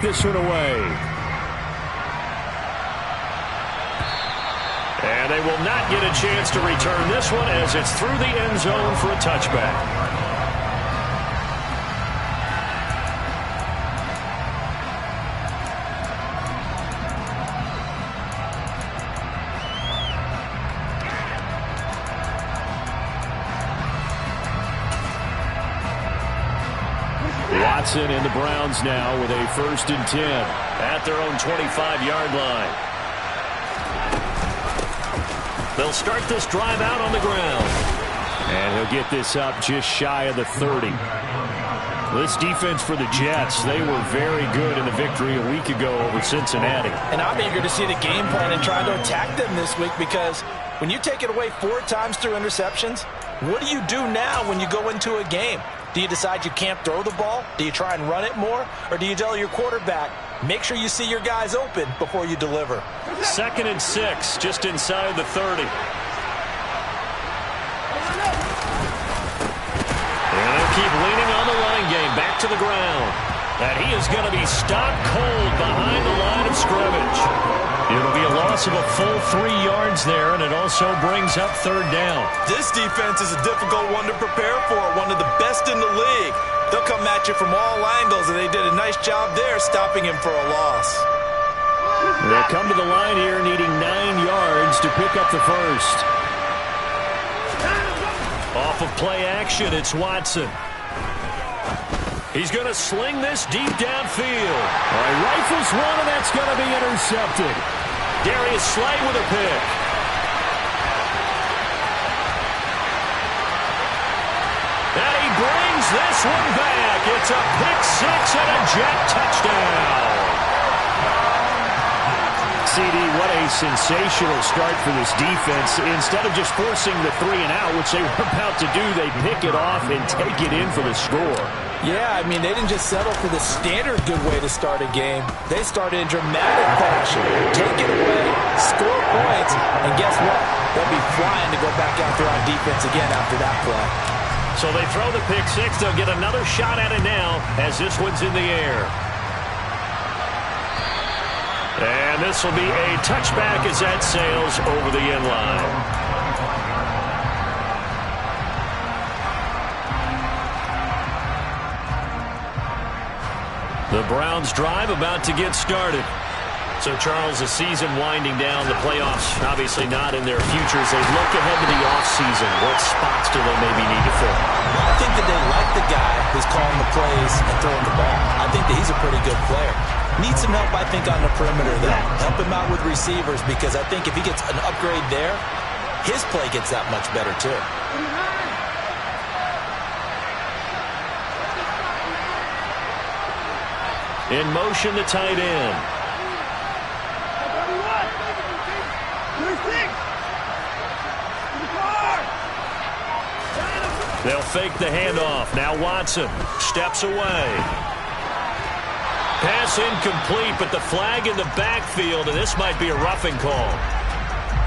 this one away. And they will not get a chance to return this one as it's through the end zone for a touchback. Watson and the Browns now with a 1st and 10 at their own 25-yard line. They'll start this drive out on the ground. And he'll get this up just shy of the 30. This defense for the Jets, they were very good in the victory a week ago over Cincinnati. And I'm eager to see the game plan and try to attack them this week, because when you take it away 4 times through interceptions, what do you do now when you go into a game? Do you decide you can't throw the ball? Do you try and run it more? Or do you tell your quarterback, make sure you see your guys open before you deliver? 2nd and 6, just inside the 30. And they'll keep leaning on the line game, back to the ground. And he is going to be stopped cold behind the line of scrimmage. It'll be a loss of a full 3 yards there, and it also brings up 3rd down. This defense is a difficult one to prepare for, one of the best in the league. They'll come at you from all angles, and they did a nice job there stopping him for a loss. They'll come to the line here needing 9 yards to pick up the 1st. Off of play action, it's Watson. He's going to sling this deep downfield. All right, rifles one, and that's going to be intercepted. Darius Slay with a pick. And he brings this one back. It's a pick 6 and a Jet touchdown. CD, what a sensational start for this defense. Instead of just forcing the 3 and out, which they were about to do, they pick it off and take it in for the score. Yeah, I mean, they didn't just settle for the standard good way to start a game. They started in dramatic fashion. Take it away, score points, and guess what? They'll be flying to go back out there on defense again after that play. So they throw the pick 6. They'll get another shot at it now as this one's in the air. And this will be a touchback as that sails over the end line. The Browns drive about to get started. So, Charles, the season winding down, the playoffs obviously not in their futures. They look ahead to the offseason. What spots do they maybe need to fill? I think that they like the guy who's calling the plays and throwing the ball. I think that he's a pretty good player. Needs some help, I think, on the perimeter, though. Help him out with receivers, because I think if he gets an upgrade there, his play gets that much better, too. In motion, the tight end. They'll fake the handoff. Now Watson steps away. Pass incomplete, but the flag in the backfield, and this might be a roughing call.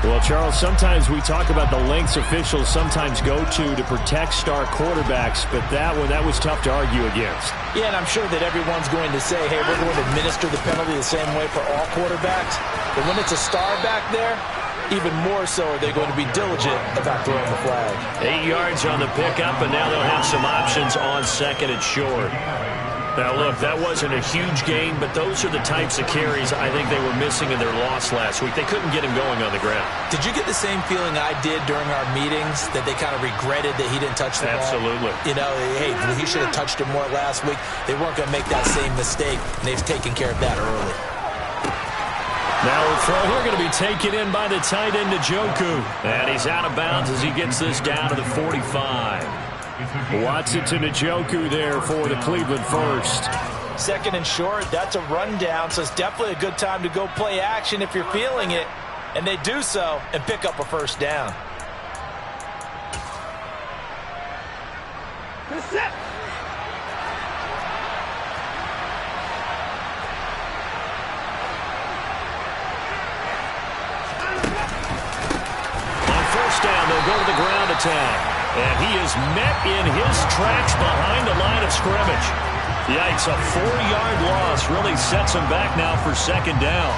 Well, Charles, sometimes we talk about the lengths officials sometimes go to protect star quarterbacks, but that was tough to argue against. Yeah, and I'm sure that everyone's going to say, hey, we're going to administer the penalty the same way for all quarterbacks. But when it's a star back there, even more so are they going to be diligent about throwing the flag. 8 yards on the pickup, and now they'll have some options on 2nd and short. Now, look, that wasn't a huge gain, but those are the types of carries I think they were missing in their loss last week. They couldn't get him going on the ground. Did you get the same feeling I did during our meetings, that they kind of regretted that he didn't touch the ball? Absolutely. You know, hey, he should have touched it more last week. They weren't going to make that same mistake, and they've taken care of that early. Now the throw here going to be taken in by the tight end, Njoku. And he's out of bounds as he gets this down to the 45. Watson to Njoku there for the Cleveland first. 2nd and short, that's a rundown, so it's definitely a good time to go play action if you're feeling it. And they do so and pick up a 1st down. On 1st down, they'll go to the ground attack. And he is met in his tracks behind the line of scrimmage. Yikes, a 4-yard loss really sets him back now for second down.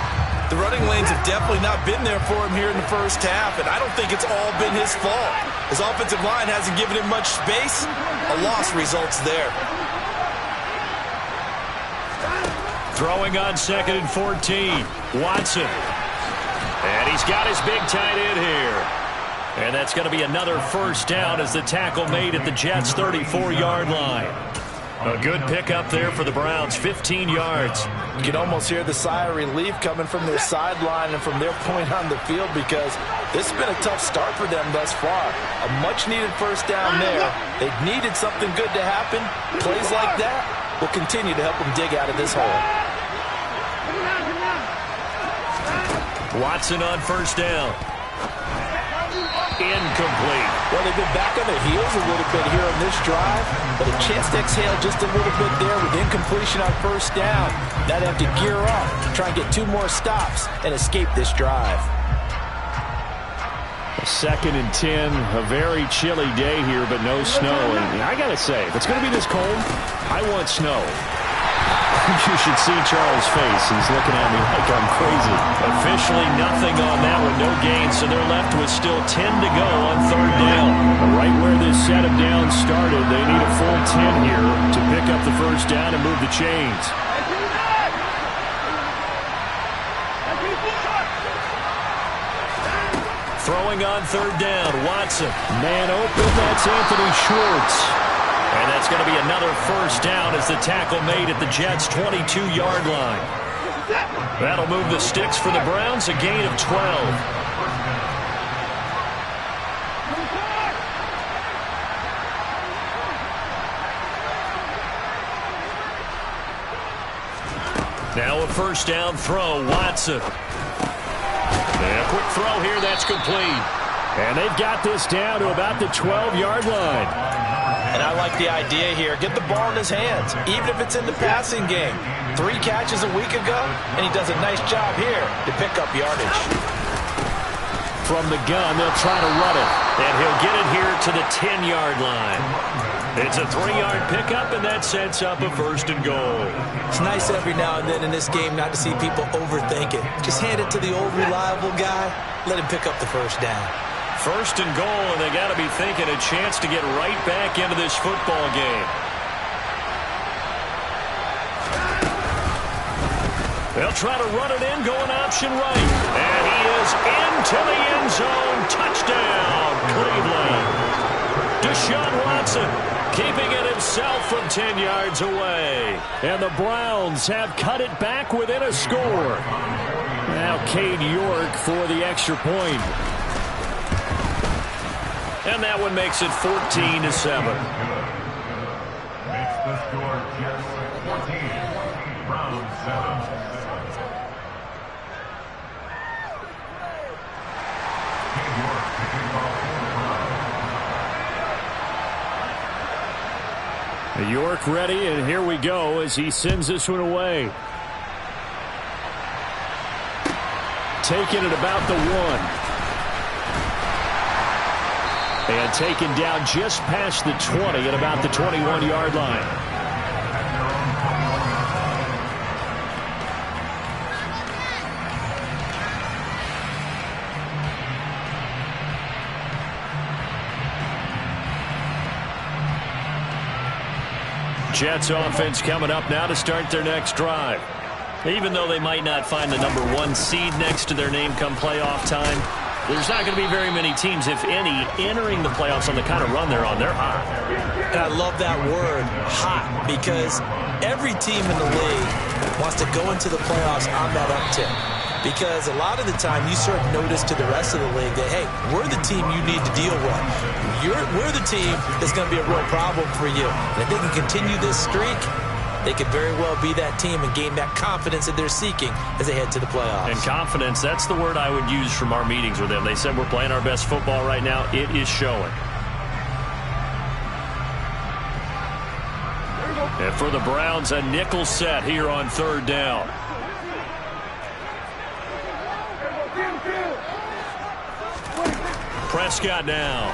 The running lanes have definitely not been there for him here in the first half, and I don't think it's all been his fault. His offensive line hasn't given him much space. A loss results there. Throwing on 2nd and 14. Watson. And he's got his big tight end here. And that's going to be another first down as the tackle made at the Jets' 34-yard line. A good pickup there for the Browns, 15 yards. You can almost hear the sigh of relief coming from their sideline and from their point on the field because this has been a tough start for them thus far. A much-needed first down there. They needed something good to happen. Plays like that will continue to help them dig out of this hole. Watson on first down. Incomplete. Well, they've been back on their heels a little bit here on this drive, but a chance to exhale just a little bit there with incompletion on first down. Now they have to gear up, try and get 2 more stops, and escape this drive. 2nd and 10, a very chilly day here, but no snow. And I got to say, if it's going to be this cold, I want snow. You should see Charles' face. He's looking at me like I'm crazy. Officially nothing on that one, no gain, so they're left with still 10 to go on 3rd down. Right where this set of downs started, they need a full 10 here to pick up the first down and move the chains. Throwing on 3rd down, Watson. Man open, that's Anthony Schwartz. And that's going to be another first down as the tackle made at the Jets' 22-yard line. That'll move the sticks for the Browns, a gain of 12. Now a first down throw, Watson. And a quick throw here, that's complete. And they've got this down to about the 12-yard line. And I like the idea here. Get the ball in his hands, even if it's in the passing game. 3 catches a week ago, and he does a nice job here to pick up yardage. From the gun, they'll try to run it. And he'll get it here to the 10-yard line. It's a 3-yard pickup, and that sets up a 1st and goal. It's nice every now and then in this game not to see people overthink it. Just hand it to the old reliable guy. Let him pick up the first down. 1st and goal, and they got to be thinking a chance to get right back into this football game. They'll try to run it in, going option right. And he is into the end zone. Touchdown, Cleveland. Deshaun Watson keeping it himself from 10 yards away. And the Browns have cut it back within a score. Now Cade York for the extra point. And that one makes it 14-7. Makes the score Jets 14, Browns 7. York ready, and here we go as he sends this one away. Taking it about the 1. And taken down just past the 20 at about the 21-yard line. Jets offense coming up now to start their next drive. Even though they might not find the number 1 seed next to their name come playoff time, there's not going to be very many teams, if any, entering the playoffs on the kind of run they're on. They're hot. And I love that word, hot, because every team in the league wants to go into the playoffs on that uptick. Because a lot of the time you serve notice to the rest of the league that, hey, we're the team you need to deal with. We're the team that's going to be a real problem for you. And if they can continue this streak, they could very well be that team and gain that confidence that they're seeking as they head to the playoffs. And confidence, that's the word I would use from our meetings with them. They said we're playing our best football right now. It is showing. And for the Browns, a nickel set here on 3rd down. Prescott now.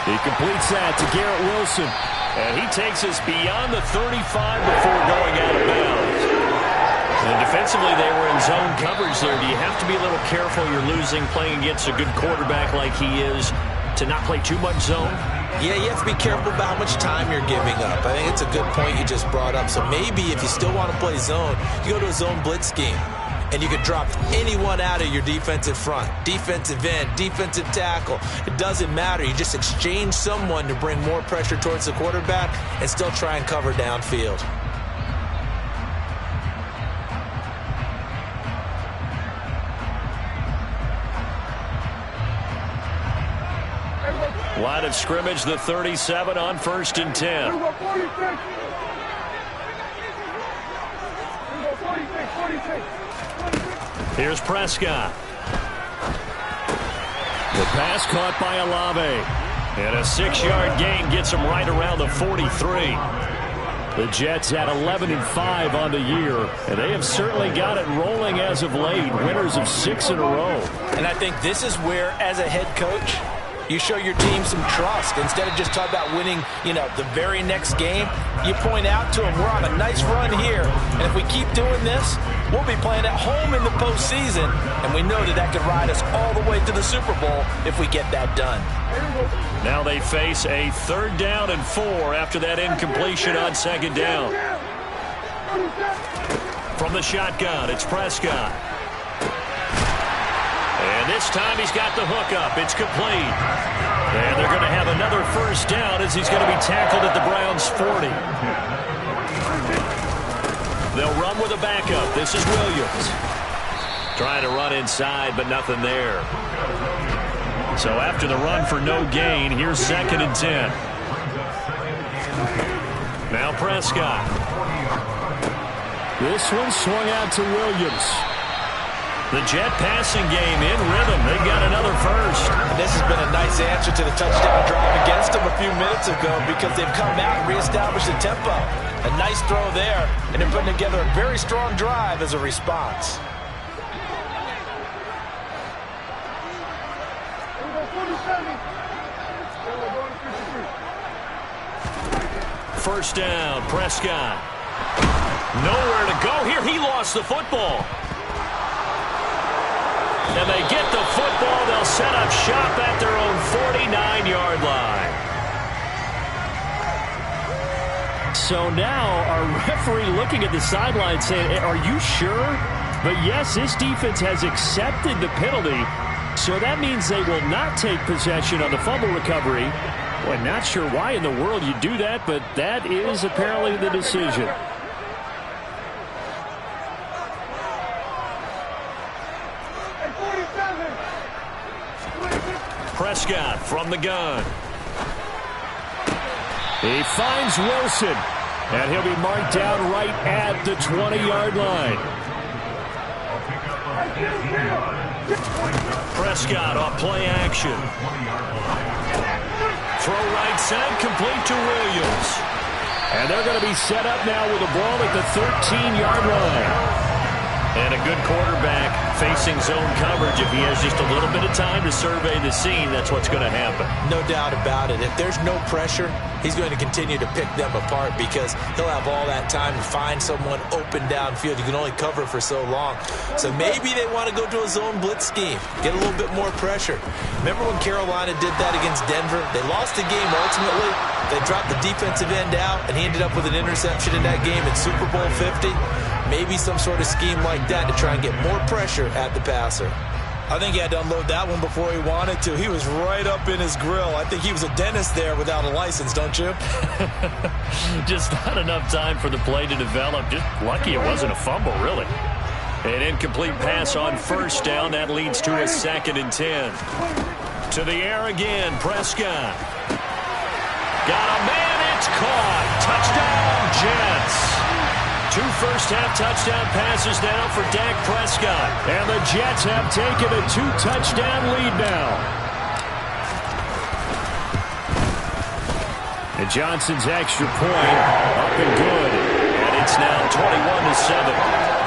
He completes that to Garrett Wilson. And he takes us beyond the 35 before going out of bounds. And defensively, they were in zone coverage there. Do you have to be a little careful you're losing playing against a good quarterback like he is to not play too much zone? Yeah, you have to be careful about how much time you're giving up. I think it's a good point you just brought up. So maybe if you still want to play zone, you go to a zone blitz scheme. And you can drop anyone out of your defensive front. Defensive end, defensive tackle. It doesn't matter. You just exchange someone to bring more pressure towards the quarterback and still try and cover downfield. Line of scrimmage, the 37 on 1st and 10. Here's Prescott. The pass caught by Olave. And a 6-yard gain gets him right around the 43. The Jets at 11-5 on the year. And they have certainly got it rolling as of late. Winners of 6 in a row. And I think this is where, as a head coach, you show your team some trust. Instead of just talking about winning, the very next game, you point out to them, we're on a nice run here. And if we keep doing this, we'll be playing at home in the postseason. And we know that could ride us all the way to the Super Bowl if we get that done. Now they face a 3rd down and 4 after that incompletion on 2nd down. From the shotgun, it's Prescott. And this time he's got the hook up. It's complete. And they're going to have another 1st down as he's going to be tackled at the Browns' 40. They'll run with a backup. This is Williams. Trying to run inside, but nothing there. So after the run for no gain, here's 2nd and 10. Now Prescott. This one swung out to Williams. The Jet passing game in rhythm. They've got another 1st. And this has been a nice answer to the touchdown drive against them a few minutes ago because they've come out and reestablished the tempo. A nice throw there, and they're putting together a very strong drive as a response. First down, Prescott. Nowhere to go here. He lost the football. And they get the football. They'll set up shop at their own 49-yard line. So now our referee looking at the sideline saying, are you sure? But yes, this defense has accepted the penalty. So that means they will not take possession on the fumble recovery. Well, not sure why in the world you do that, but that is apparently the decision. Prescott from the gun. He finds Wilson, and he'll be marked down right at the 20-yard line. Prescott off play action. Throw right side, complete to Williams. And they're going to be set up now with the ball at the 13-yard line. And a good quarterback facing zone coverage. If he has just a little bit of time to survey the scene, that's what's going to happen. No doubt about it. If there's no pressure, he's going to continue to pick them apart because he'll have all that time to find someone open downfield. You can only cover for so long. So maybe they want to go to a zone blitz scheme, get a little bit more pressure. Remember when Carolina did that against Denver? They lost the game ultimately. They dropped the defensive end out, and he ended up with an interception in that game in Super Bowl 50. Maybe some sort of scheme like that to try and get more pressure at the passer. I think he had to unload that one before he wanted to. He was right up in his grill. I think he was a dentist there without a license, don't you? Just not enough time for the play to develop. Just lucky it wasn't a fumble, really. An incomplete pass on first down. That leads to a 2nd and 10. To the air again, Prescott. Got a man, it's caught. Touchdown, Jets. 2 first-half touchdown passes now for Dak Prescott. And the Jets have taken a 2-touchdown lead now. And Johnson's extra point up and good. And it's now 21-7.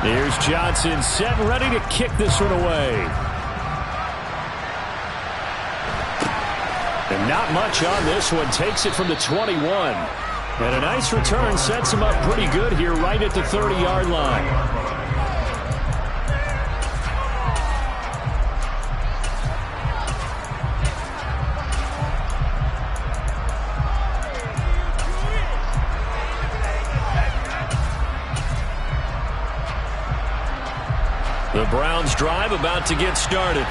Here's Johnson set and ready to kick this one away. And not much on this one. Takes it from the 21. And a nice return sets him up pretty good here right at the 30-yard line. The Browns drive about to get started.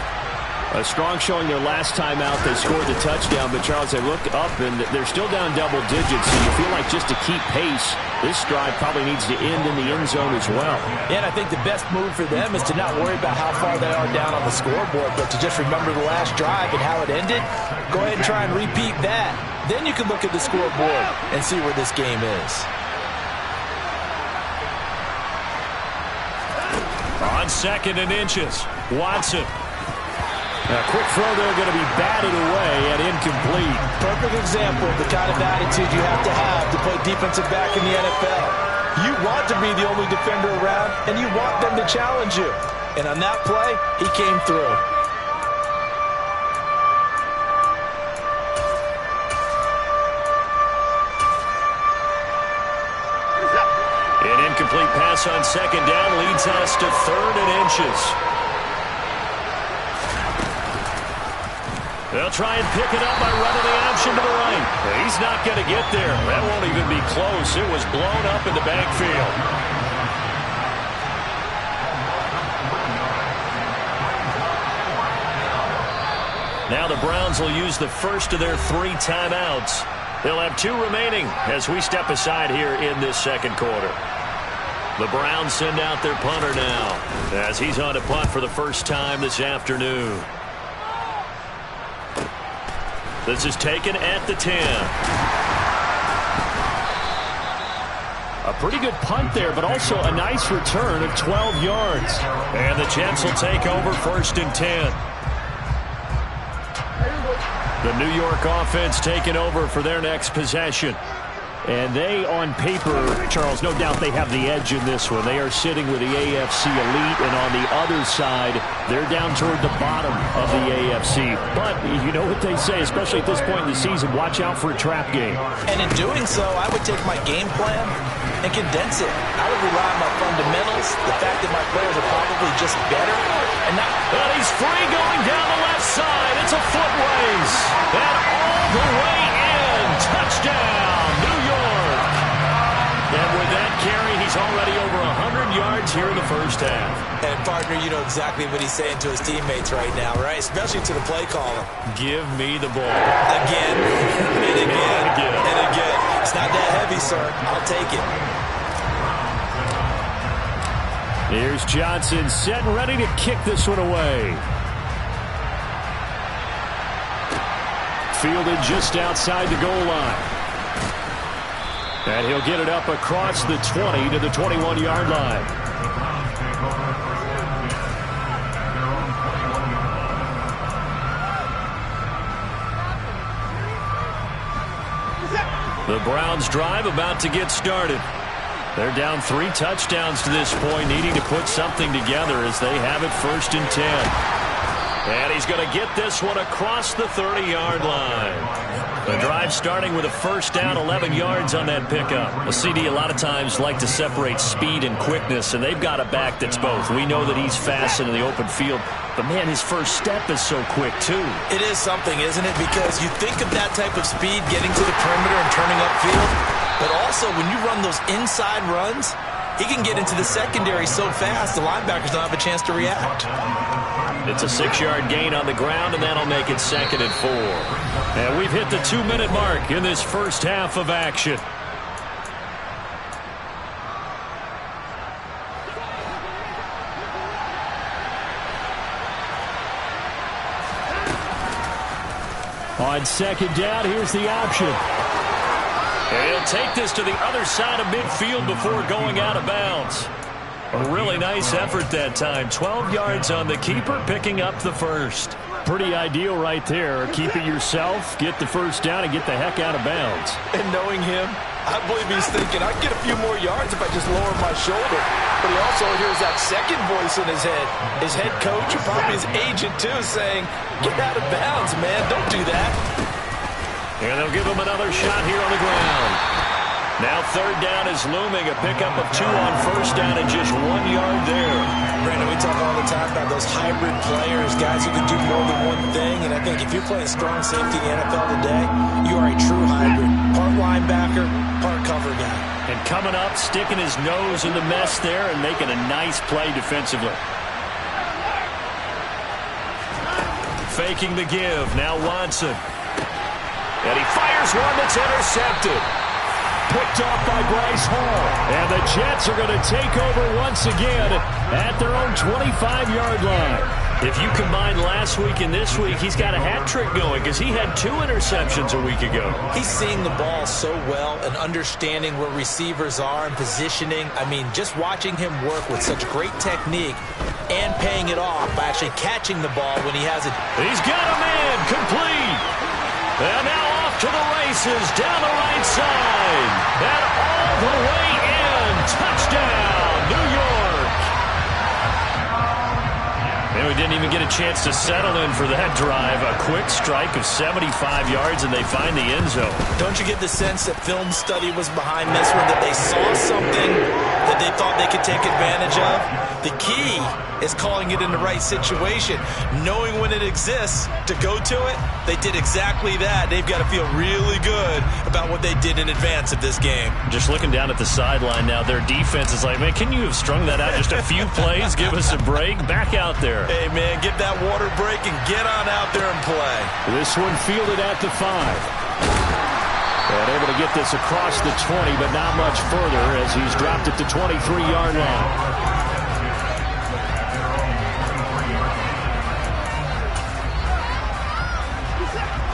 A strong showing their last time out. They scored the touchdown, but Charles, they look up and they're still down double digits, so you feel like just to keep pace, this drive probably needs to end in the end zone as well. And I think the best move for them is to not worry about how far they are down on the scoreboard, but to just remember the last drive and how it ended. Go ahead and try and repeat that. Then you can look at the scoreboard and see where this game is. On 2nd and inches, Watson. A quick throw there, going to be batted away and incomplete. Perfect example of the kind of attitude you have to play defensive back in the NFL. You want to be the only defender around, and you want them to challenge you. And on that play, he came through. An incomplete pass on 2nd down leads us to 3rd and inches. They'll try and pick it up by running the option to the right. He's not going to get there. That won't even be close. It was blown up in the backfield. Now the Browns will use the first of their 3 timeouts. They'll have 2 remaining as we step aside here in this second quarter. The Browns send out their punter now as he's on to punt for the first time this afternoon. This is taken at the 10. A pretty good punt there, but also a nice return of 12 yards. And the Jets will take over 1st and 10. The New York offense taking over for their next possession. And they, on paper, Charles, no doubt they have the edge in this one. They are sitting with the AFC elite, and on the other side, they're down toward the bottom of the AFC. But you know what they say, especially at this point in the season, watch out for a trap game. And in doing so, I would take my game plan and condense it. I would rely on my fundamentals, the fact that my players are probably just better. And he's free going down the left side. It's a foot race. And all the way in. Touchdown, New York. And with that carry, he's already over 100 yards here in the first half. And, partner, you know exactly what he's saying to his teammates right now, right? Especially to the play caller. Give me the ball. Again, and again, and again. It's not that heavy, sir. I'll take it. Here's Johnson set and ready to kick this one away. Fielded just outside the goal line. And he'll get it up across the 20 to the 21-yard line. The Browns drive about to get started. They're down 3 touchdowns to this point, needing to put something together as they have it 1st and 10. And he's going to get this one across the 30-yard line. The drive starting with a 1st down, 11 yards on that pickup. A CD a lot of times like to separate speed and quickness, and they've got a back that's both. We know that he's fast in the open field, but, man, his first step is so quick, too. It is something, isn't it? Because you think of that type of speed getting to the perimeter and turning upfield, but also when you run those inside runs, he can get into the secondary so fast the linebackers don't have a chance to react. It's a 6-yard gain on the ground, and that'll make it 2nd and 4. And we've hit the 2-minute mark in this first half of action. On 2nd down, here's the option. And he'll take this to the other side of midfield before going out of bounds. A really nice effort that time. 12 yards on the keeper, picking up the first. Pretty ideal right there. Keep it yourself, get the first down, and get the heck out of bounds. And knowing him, I believe he's thinking, I can get a few more yards if I just lower my shoulder. But he also hears that second voice in his head. His head coach and probably his agent, too, saying, get out of bounds, man. Don't do that. And they'll give him another shot here on the ground. Now third down is looming. A pickup of 2 on first down and just 1 yard there. Brandon, we talk all the time about those hybrid players, guys who can do more than one thing. And I think if you're playing strong safety in the NFL today, you are a true hybrid. Part linebacker, part cover guy. And coming up, sticking his nose in the mess there and making a nice play defensively. Faking the give. Now Watson. And he fires one that's intercepted. Picked off by Bryce Hall. And the Jets are going to take over once again at their own 25-yard line. If you combine last week and this week, he's got a hat trick going because he had 2 interceptions a week ago. He's seeing the ball so well and understanding where receivers are and positioning. I mean, just watching him work with such great technique and paying it off by actually catching the ball when he has it. He's got a man complete. And now off to the races down the right side. And all the way in. Touchdown, New York. And we didn't even get a chance to settle in for that drive. A quick strike of 75 yards, and they find the end zone. Don't you get the sense that film study was behind this one, that they saw something that they thought they could take advantage of? The key is calling it in the right situation, knowing when it exists to go to it. They did exactly that. They've got to feel really good about what they did in advance of this game. Just looking down at the sideline now, their defense is like, man, can you have strung that out just a few plays? Give us a break. Back out there. Hey, man, get that water break and get on out there and play. This one fielded at the 5. And able to get this across the 20, but not much further as he's dropped at the 23-yard line.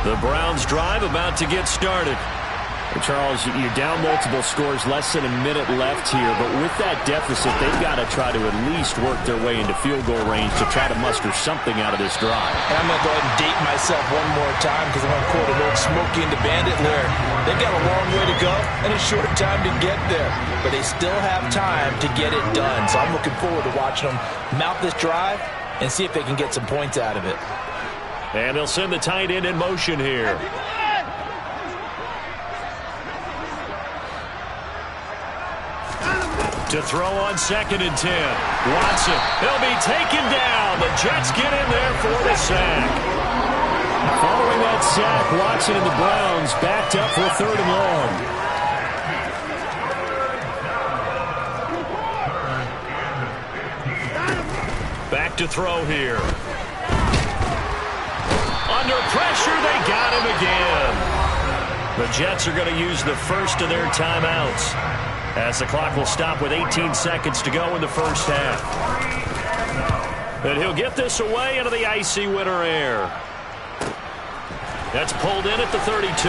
The Browns drive about to get started. Charles, you're down multiple scores, less than a minute left here, but with that deficit, they've got to try to at least work their way into field goal range to try to muster something out of this drive. And I'm going to go ahead and date myself one more time because I'm going to quote an old Smokey and the Bandit lyric. They've got a long way to go and a short time to get there, but they still have time to get it done. So I'm looking forward to watching them mount this drive and see if they can get some points out of it. And they'll send the tight end in motion here. To throw on 2nd and 10. Watson, he'll be taken down. The Jets get in there for the sack. Following that sack, Watson and the Browns backed up for 3rd and long. Back to throw here. Under pressure, they got him again. The Jets are going to use the first of their timeouts, as the clock will stop with 18 seconds to go in the first half. And he'll get this away into the icy winter air. That's pulled in at the 32.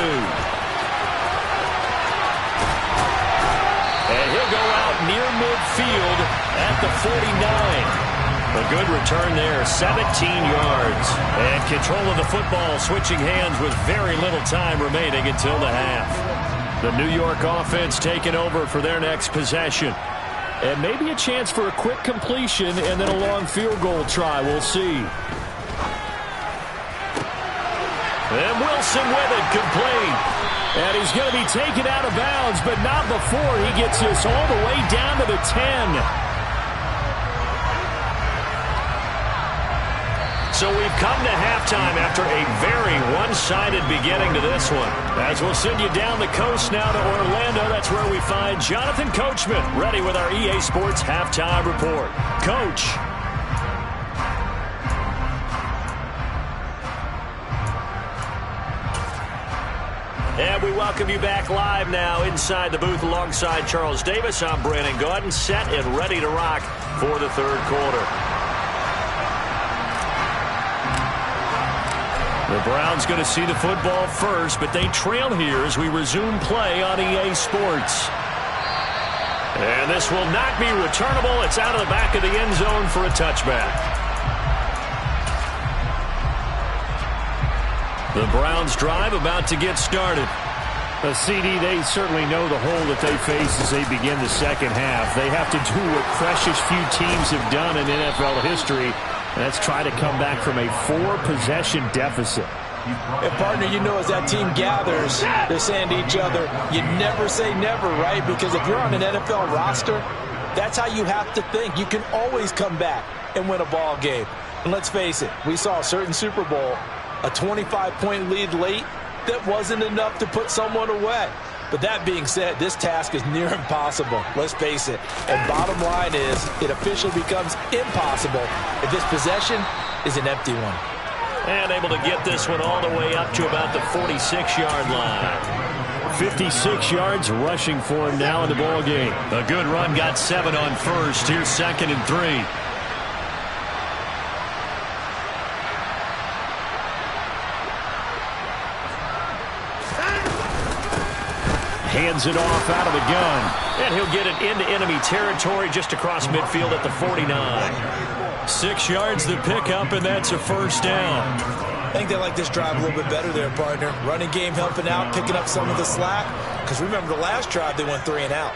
And he'll go out near midfield at the 49. A good return there, 17 yards. And control of the football switching hands with very little time remaining until the half. The New York offense taking over for their next possession. And maybe a chance for a quick completion and then a long field goal try. We'll see. And Wilson with it, complete. And he's going to be taken out of bounds, but not before he gets this all the way down to the 10. So we've come to halftime after a very one-sided beginning to this one. As we'll send you down the coast now to Orlando, that's where we find Jonathan Coachman, ready with our EA Sports Halftime Report. Coach. And we welcome you back live now inside the booth alongside Charles Davis. I'm Brandon Gaudin, set and ready to rock for the 3rd quarter. The Browns going to see the football first, but they trail here as we resume play on EA Sports. And this will not be returnable. It's out of the back of the end zone for a touchback. The Browns drive about to get started. CD, they certainly know the hole that they face as they begin the second half. They have to do what precious few teams have done in NFL history, and that's try to come back from a 4-possession deficit. And, partner, you know, as that team gathers, they're saying to each other, you never say never, right? Because if you're on an NFL roster, that's how you have to think. You can always come back and win a ball game. And let's face it, we saw a certain Super Bowl, a 25-point lead late, that wasn't enough to put someone away. But that being said, this task is near impossible. Let's face it. And bottom line is, it officially becomes impossible if this possession is an empty one. And able to get this one all the way up to about the 46-yard line. 56 yards rushing for him now in the ball game. A good run, got 7 on first. Here's 2nd and 3. Hands it off out of the gun. And he'll get it into enemy territory just across midfield at the 49. 6 yards the pickup, and that's a first down. I think they like this drive a little bit better there, partner. Running game helping out, picking up some of the slack. Because remember the last drive, they went 3 and out.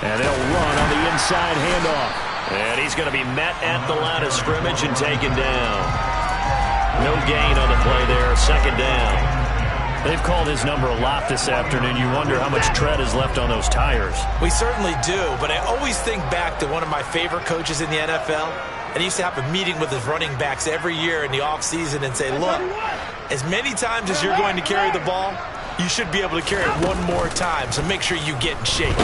And they'll run on the inside handoff. And he's going to be met at the line of scrimmage and taken down. No gain on the play there, 2nd down. They've called his number a lot this afternoon. You wonder how much tread is left on those tires. We certainly do, but I always think back to one of my favorite coaches in the NFL. And he used to have a meeting with his running backs every year in the offseason and say, look, as many times as you're going to carry the ball, you should be able to carry it one more time, so make sure you get in shape.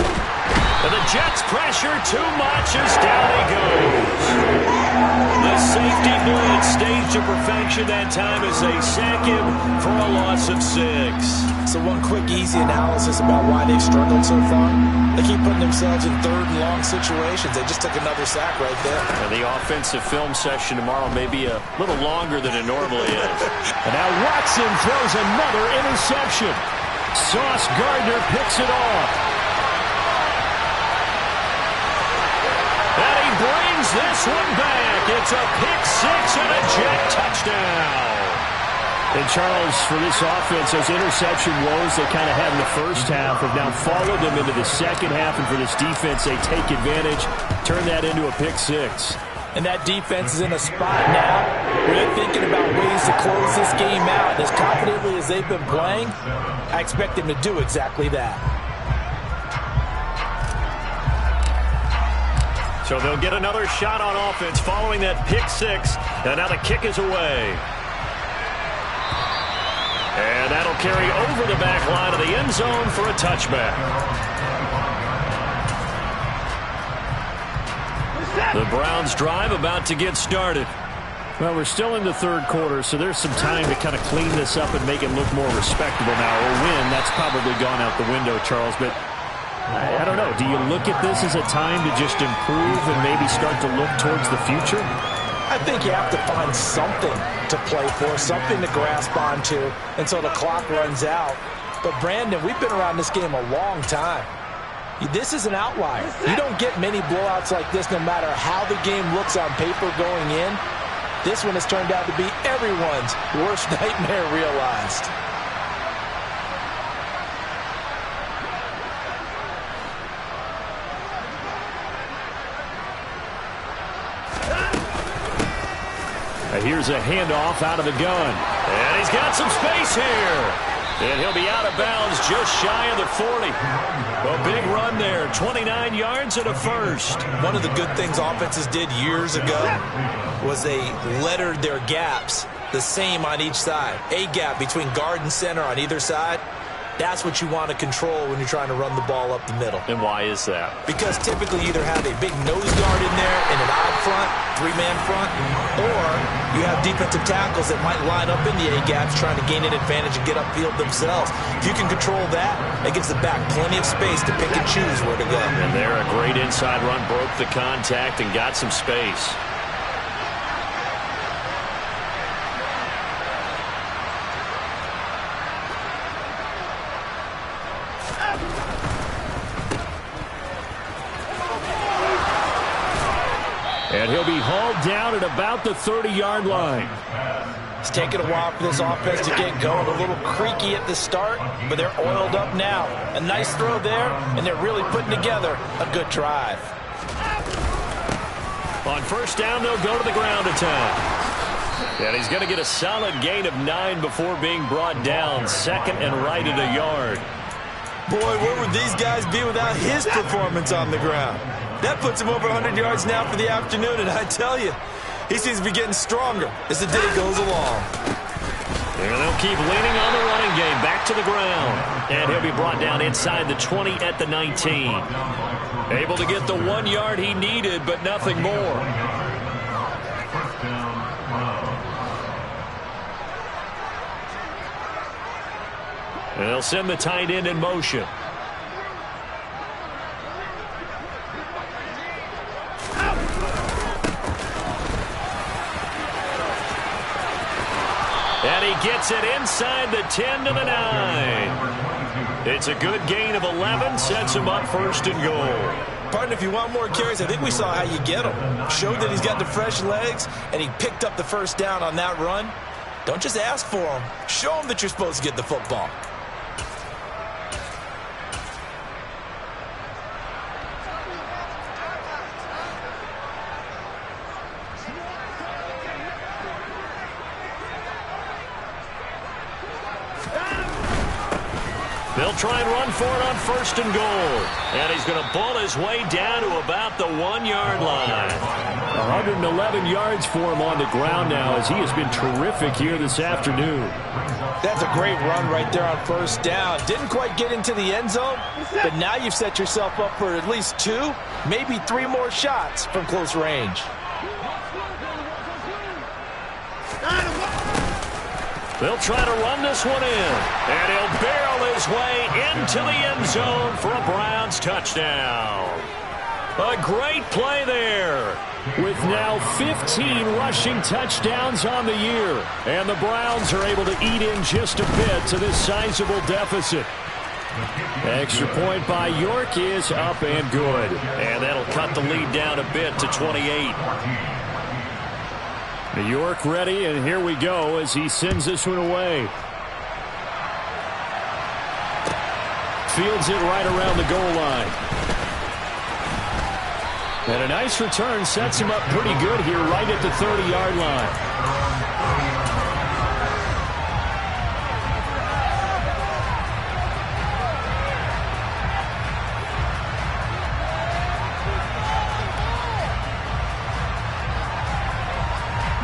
And the Jets pressure too much as down he goes. The safety blitz staged to perfection that time as they sack him for a loss of 6. So one quick, easy analysis about why they've struggled so far. They keep putting themselves in 3rd and long situations. They just took another sack right there. And the offensive film session tomorrow may be a little longer than it normally is. And now Watson throws another interception. Sauce Gardner picks it off. And he brings this one back. It's a pick-6 and a Jet touchdown. And Charles, for this offense, those interception woes they kind of had in the first half have now followed them into the second half. And for this defense, they take advantage, turn that into a pick-6. And that defense is in a spot now where they're thinking about ways to close this game out. As confidently as they've been playing, I expect them to do exactly that. So they'll get another shot on offense following that pick-6. And now the kick is away. And that'll carry over the back line of the end zone for a touchback. The Browns drive about to get started. Well, we're still in the 3rd quarter, so there's some time to kind of clean this up and make it look more respectable now. A win, that's probably gone out the window, Charles, but I don't know. Do you look at this as a time to just improve and maybe start to look towards the future? I think you have to find something to play for, something to grasp onto until the clock runs out. But, Brandon, we've been around this game a long time. This is an outlier. You don't get many blowouts like this no matter how the game looks on paper going in. This one has turned out to be everyone's worst nightmare realized. Here's a handoff out of the gun. And he's got some space here. And he'll be out of bounds just shy of the 40. A big run there, 29 yards and a first. One of the good things offenses did years ago was they lettered their gaps the same on each side. A gap between guard and center on either side. That's what you want to control when you're trying to run the ball up the middle. And why is that? Because typically you either have a big nose guard in there in an odd front, 3-man front, or you have defensive tackles that might line up in the A-gaps trying to gain an advantage and get upfield themselves. If you can control that, that gives the back plenty of space to pick and choose where to go. And there, a great inside run, broke the contact and got some space. And he'll he'll be hauled down at about the 30-yard line. It's taken a while for this offense to get going. A little creaky at the start, but they're oiled up now. A nice throw there, and they're really putting together a good drive. On first down, they'll go to the ground attack. And he's going to get a solid gain of 9 before being brought down. Second and right at a yard. Boy, where would these guys be without his performance on the ground? That puts him over 100 yards now for the afternoon, and I tell you, he seems to be getting stronger as the day goes along. And they'll keep leaning on the running game. Back to the ground. And he'll be brought down inside the 20 at the 19. Able to get the 1 yard he needed, but nothing more. And they'll send the tight end in motion. And he gets it inside the 10 to the 9. It's a good gain of 11, sets him up first and goal. Partner, if you want more carries, I think we saw how you get him. Showed that he's got the fresh legs, and he picked up the first down on that run. Don't just ask for him. Show him that you're supposed to get the football. They'll try and run for it on first and goal. And he's going to ball his way down to about the 1 yard line. 111 yards for him on the ground now as he has been terrific here this afternoon. That's a great run right there on first down. Didn't quite get into the end zone, but now you've set yourself up for at least 2, maybe 3 more shots from close range. They'll try to run this one in, and he'll barrel his way into the end zone for a Browns touchdown. A great play there, with now 15 rushing touchdowns on the year, and the Browns are able to eat in just a bit to this sizable deficit. Extra point by York is up and good, and that'll cut the lead down a bit to 28. New York ready, and here we go as he sends this one away. Fields it right around the goal line. And a nice return sets him up pretty good here right at the 30-yard line.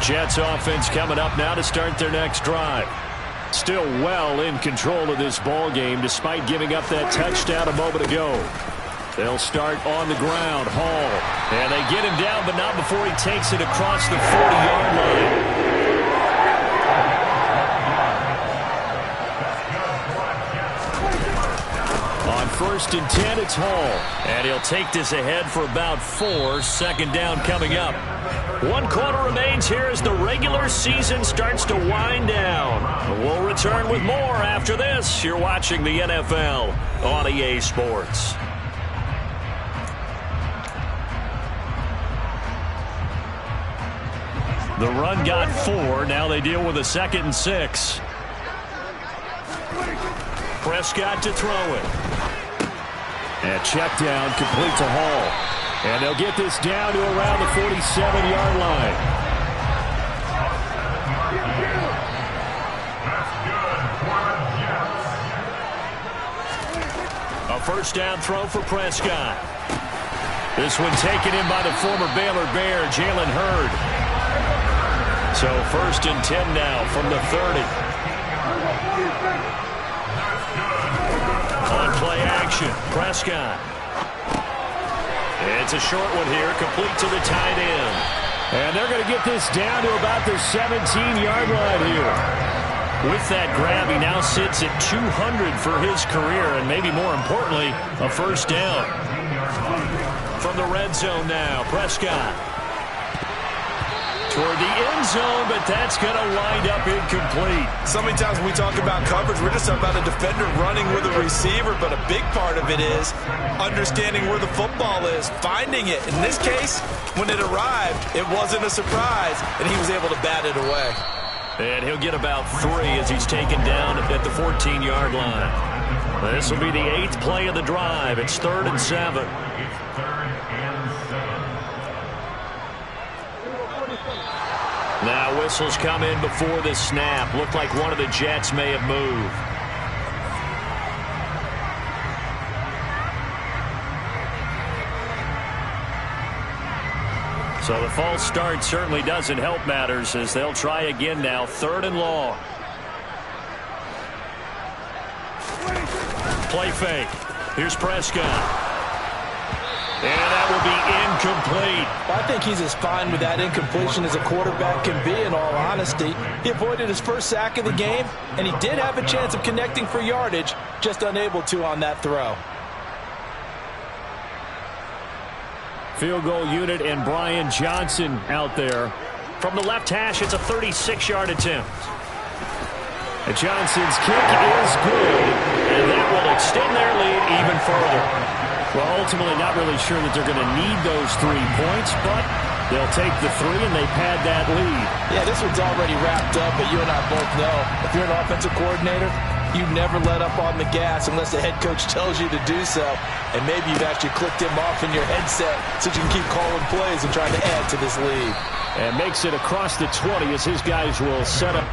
Jets offense coming up now to start their next drive. Still well in control of this ball game despite giving up that touchdown a moment ago. They'll start on the ground. Hall. And they get him down, but not before he takes it across the 40-yard line. On first and 10, it's Hall. And he'll take this ahead for about 4. Second down coming up. 1 quarter remains here as the regular season starts to wind down. We'll return with more after this. You're watching the NFL on EA Sports. The run got 4. Now they deal with a 2nd and 6. Prescott to throw it. And check down complete to Hall. And they'll get this down to around the 47-yard line. A first down throw for Prescott. This one taken in by the former Baylor Bear, Jalen Hurd. So first and 10 now from the 30. On play action, Prescott. It's a short one here, complete to the tight end. And they're going to get this down to about the 17-yard line here. With that grab, he now sits at 200 for his career, and maybe more importantly, a first down. From the red zone now, Prescott. toward the end zone, but that's going to wind up incomplete. So many times when we talk about coverage, we're just about a defender running with a receiver, but a big part of it is understanding where the football is, finding it. In this case, when it arrived, it wasn't a surprise, and he was able to bat it away. And he'll get about 3 as he's taken down at the 14-yard line. This will be the 8th play of the drive. It's 3rd and 7. Now whistles come in before the snap. Looked like one of the Jets may have moved. So the false start certainly doesn't help matters as they'll try again now. 3rd and long. Play fake. Here's Prescott. And that will be incomplete. I think he's as fine with that incompletion as a quarterback can be, in all honesty. He avoided his first sack of the game, and he did have a chance of connecting for yardage, just unable to on that throw. Field goal unit and Brian Johnson out there. From the left hash, it's a 36-yard attempt. And Johnson's kick is good, and that will extend their lead even further. Well, ultimately not really sure that they're going to need those 3 points, but they'll take the 3 and they pad that lead. Yeah, this one's already wrapped up, but you and I both know if you're an offensive coordinator, you never let up on the gas unless the head coach tells you to do so. And maybe you've actually clicked him off in your headset so you can keep calling plays and trying to add to this lead. And makes it across the 20 as his guys will set up.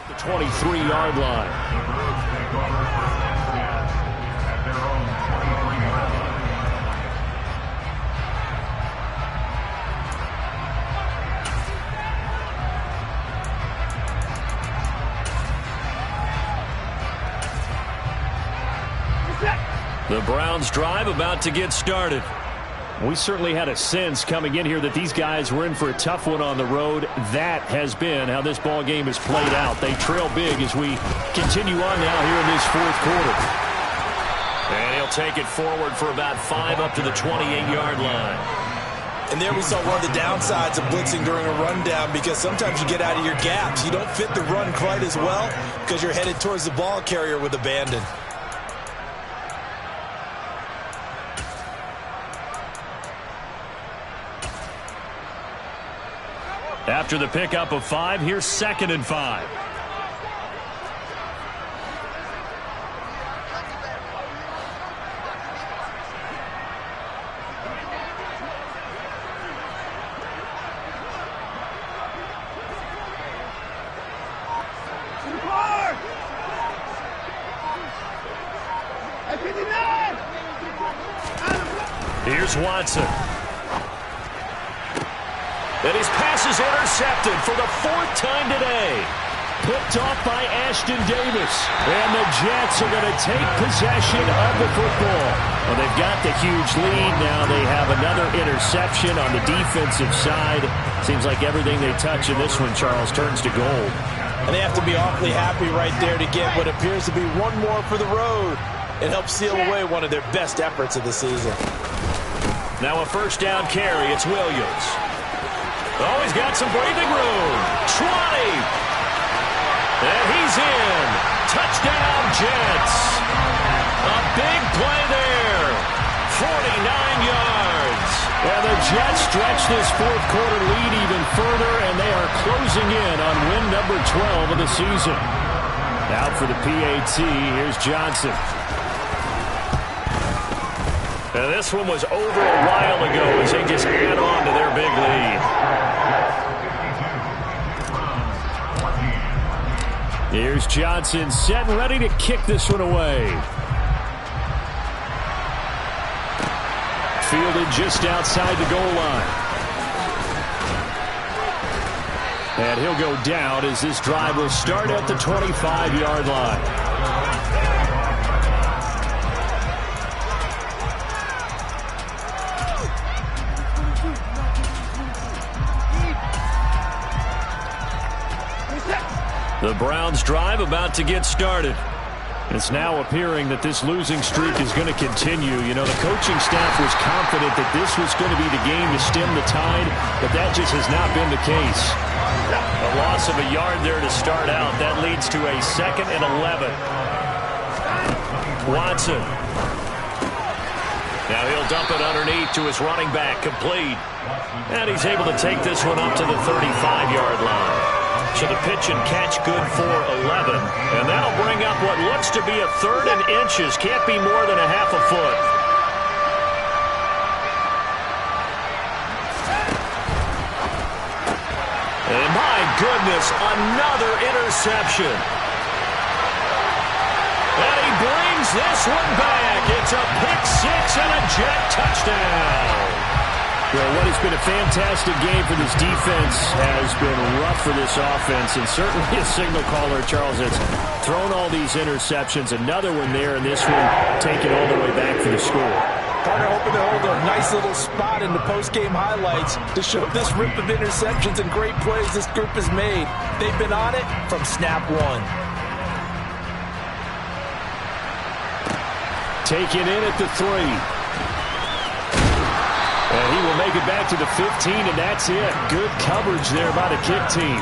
The 23-yard line. The Browns drive about to get started. We certainly had a sense coming in here that these guys were in for a tough one on the road. That has been how this ball game is played out. They trail big as we continue on now here in this 4th quarter. And he'll take it forward for about 5 up to the 28-yard line. And there we saw one of the downsides of blitzing during a rundown, because sometimes you get out of your gaps. You don't fit the run quite as well because you're headed towards the ball carrier with abandon. After the pickup of 5, here's 2nd and 5. Here's Watson. And his pass is intercepted for the 4th time today. Picked off by Ashton Davis. And the Jets are going to take possession of the football. Well, they've got the huge lead. Now they have another interception on the defensive side. Seems like everything they touch in this one, Charles, turns to gold. And they have to be awfully happy right there to get what appears to be one more for the road. It helps seal away one of their best efforts of the season. Now a first down carry. It's Williams. Oh, he's got some breathing room. 20. And he's in. Touchdown, Jets. A big play there. 49 yards. And the Jets stretch this 4th quarter lead even further, and they are closing in on win number 12 of the season. Out for the PAT, here's Johnson. And this one was over a while ago as they just add on to their big lead. Here's Johnson set and ready to kick this one away. Fielded just outside the goal line. And he'll go down as this drive will start at the 25-yard line. The Browns drive about to get started. It's now appearing that this losing streak is going to continue. You know, the coaching staff was confident that this was going to be the game to stem the tide, but that just has not been the case. A loss of a yard there to start out. That leads to a 2nd and 11. Watson. Now he'll dump it underneath to his running back, complete. And he's able to take this one up to the 35-yard line. So the pitch and catch good for 11. And that'll bring up what looks to be a 3rd and inches. Can't be more than a half a foot. And my goodness, another interception. And he brings this one back. It's a pick 6 and a Jet touchdown. Well, what has been a fantastic game for this defense has been rough for this offense, and certainly a signal caller, Charles, has thrown all these interceptions. Another one there, and this one taken all the way back for the score. Partner hoping to hold a nice little spot in the post-game highlights to show this rip of interceptions and great plays this group has made. They've been on it from snap one. Taken in at the 3. And he will make it back to the 15, and that's it. Good coverage there by the kick team.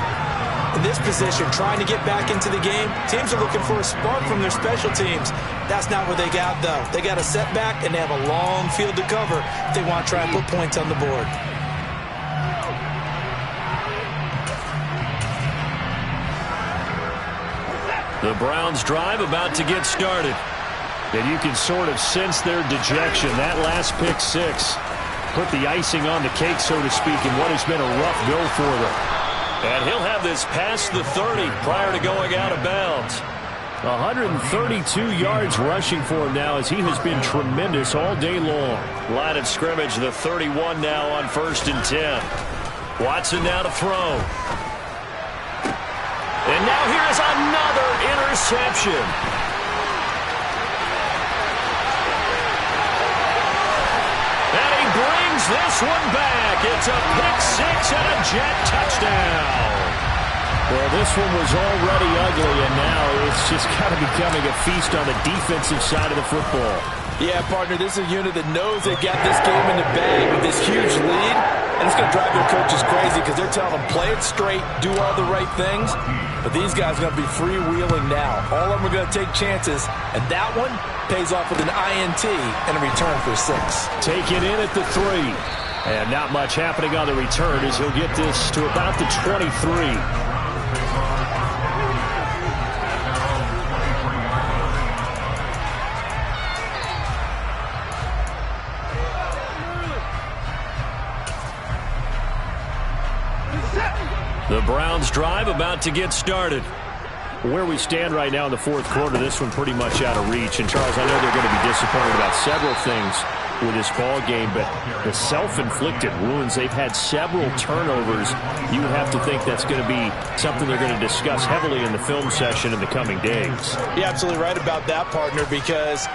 In this position, trying to get back into the game, teams are looking for a spark from their special teams. That's not what they got, though. They got a setback, and they have a long field to cover if they want to try and put points on the board. The Browns drive about to get started. And you can sort of sense their dejection. That last pick 6 put the icing on the cake, so to speak, in what has been a rough go for them. And he'll have this past the 30 prior to going out of bounds. 132 yards rushing for him now as he has been tremendous all day long. Line of scrimmage, the 31 now on 1st and 10. Watson now to throw. And now here's another interception. And he brings this one back. It's a pick 6 and a Jet touchdown. Well, this one was already ugly, and now it's just kind of becoming a feast on the defensive side of the football. Yeah, partner, this is a unit that knows they got this game in the bag with this huge lead, and it's going to drive their coaches crazy because they're telling them, play it straight, do all the right things. But these guys are going to be freewheeling now. All of them are going to take chances, and that one pays off with an INT and a return for 6. Take it in at the 3. And not much happening on the return as he'll get this to about the 23. The Browns drive about to get started. Where we stand right now in the 4th quarter, this one pretty much out of reach. And, Charles, I know they're going to be disappointed about several things. with this ball game, but the self-inflicted wounds, they've had several turnovers. You have to think that's going to be something they're going to discuss heavily in the film session in the coming days. You're absolutely right about that, partner, because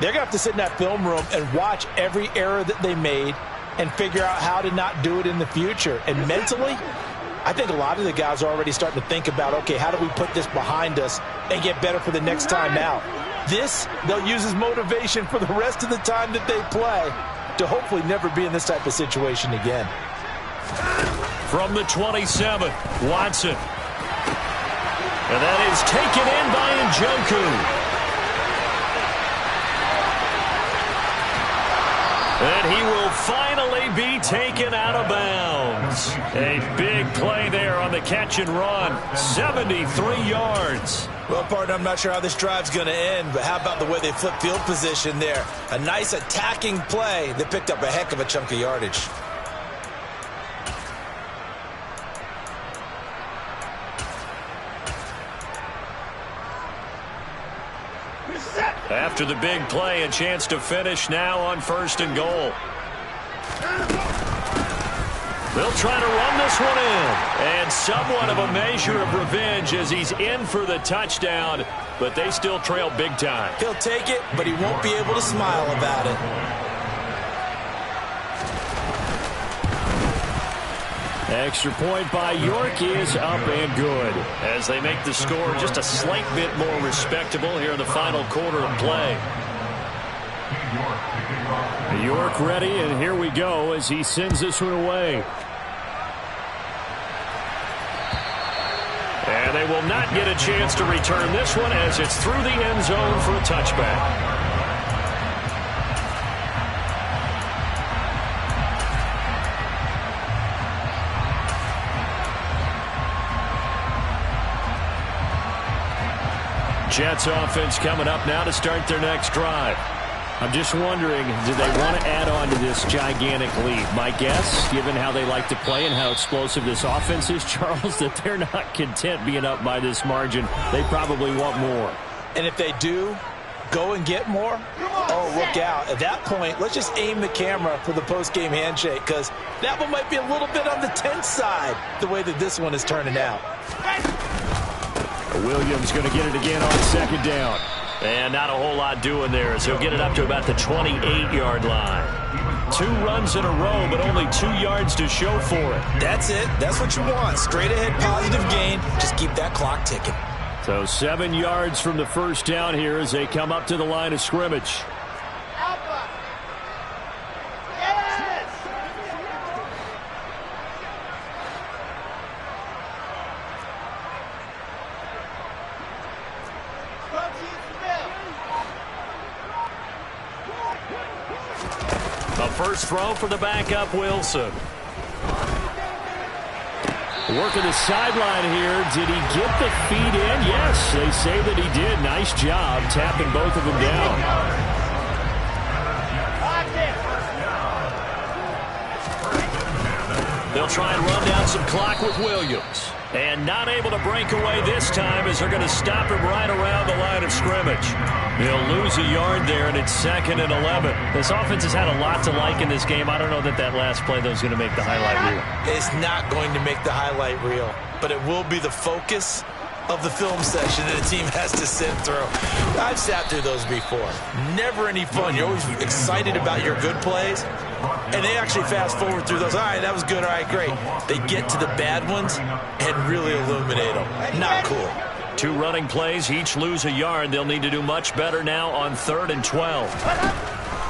they're going to have to sit in that film room and watch every error that they made and figure out how to not do it in the future. And mentally, I think a lot of the guys are already starting to think about, okay, how do we put this behind us and get better for the next time out? This, they'll use as motivation for the rest of the time that they play to hopefully never be in this type of situation again. From the 27, Watson. And that is taken in by Njoku. And he will finally be taken out of bounds. A big play there on the catch and run. 73 yards. Well, partner, I'm not sure how this drive's going to end, but how about the way they flip field position there? A nice attacking play that picked up a heck of a chunk of yardage. After the big play, a chance to finish now on 1st and goal. They'll try to run this one in. And somewhat of a measure of revenge as he's in for the touchdown, but they still trail big time. He'll take it, but he won't be able to smile about it. Extra point by York is up and good as they make the score just a slight bit more respectable here in the final quarter of play. York ready, and here we go as he sends this one away. And they will not get a chance to return this one as it's through the end zone for a touchback. Jets offense coming up now to start their next drive. I'm just wondering, do they want to add on to this gigantic lead? My guess, given how they like to play and how explosive this offense is, Charles, that they're not content being up by this margin. They probably want more. And if they do go and get more, oh, look out. At that point, let's just aim the camera for the post-game handshake, because that one might be a little bit on the tense side, the way that this one is turning out. Williams going to get it again on 2nd down. And not a whole lot doing there, so he'll get it up to about the 28-yard line. 2 runs in a row, but only 2 yards to show for it. That's it. That's what you want. Straight ahead positive gain. Just keep that clock ticking. So 7 yards from the first down here as they come up to the line of scrimmage. First throw for the backup, Wilson. Working the sideline here. Did he get the feet in? Yes, they say that he did. Nice job tapping both of them down. They'll try and run down some clock with Williams. And not able to break away this time as they're going to stop him right around the line of scrimmage. They'll lose a yard there, and it's 2nd and 11. This offense has had a lot to like in this game. I don't know that last play, though, is going to make the highlight reel. It's not going to make the highlight reel, but it will be the focus of the film session that a team has to sit through. I've sat through those before. Never any fun. You're always excited about your good plays, and they actually fast forward through those. All right, that was good. All right, great. They get to the bad ones and really illuminate them. Not cool. 2 running plays, each lose a yard. They'll need to do much better now on 3rd and 12.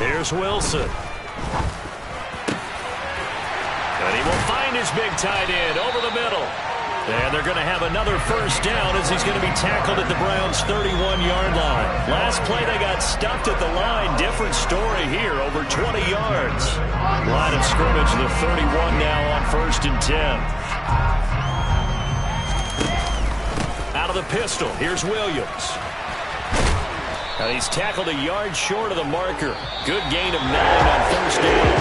Here's Wilson. And he will find his big tight end over the middle. And they're going to have another first down as he's going to be tackled at the Browns' 31-yard line. Last play, they got stuffed at the line. Different story here, over 20 yards. Line of scrimmage, the 31 now on 1st and 10. Out of the pistol, here's Williams. And he's tackled a yard short of the marker. Good gain of 9 on 1st down.